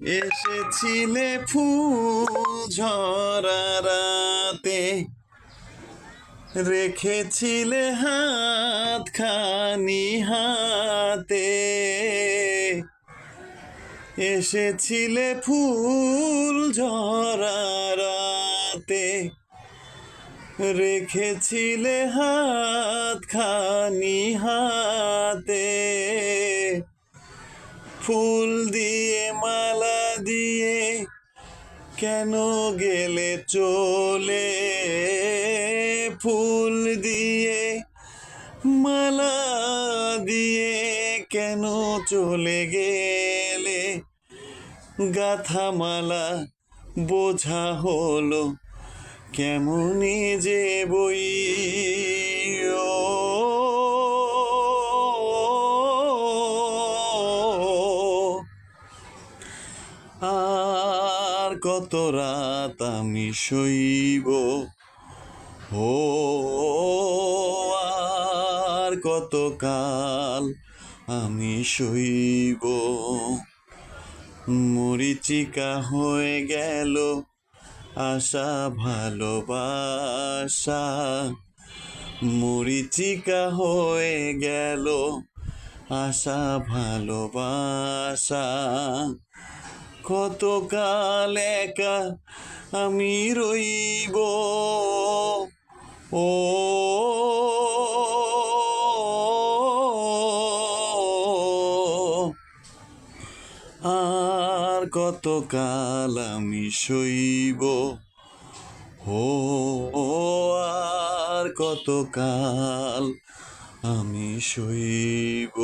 এসেছিলে ফুল ঝরা রাতে, রেখেছিলে হাত খানি হাতে। এসেছিলে ফুল ঝরা রাতে, রেখেছিলে হাত খানি হাতে। ফুল দিয়ে মালা দিয়ে কেন গেলে চলে? ফুল দিয়ে মালা দিয়ে কেন চলে গেলে? গাথা মালা বোঝা হলো কেমনে যে বই। আর কত রাত আমি সইব, ও আর কত কাল আমি সইব। মরিচিকা হয়ে গেল আশা ভালোবাসা, মরিচিকা হয়ে গেল আশা ভালোবাসা। কতকাল একা আমি রইব, ও আর কতকাল আমি সইব, ও আর কতকাল আমি সইব।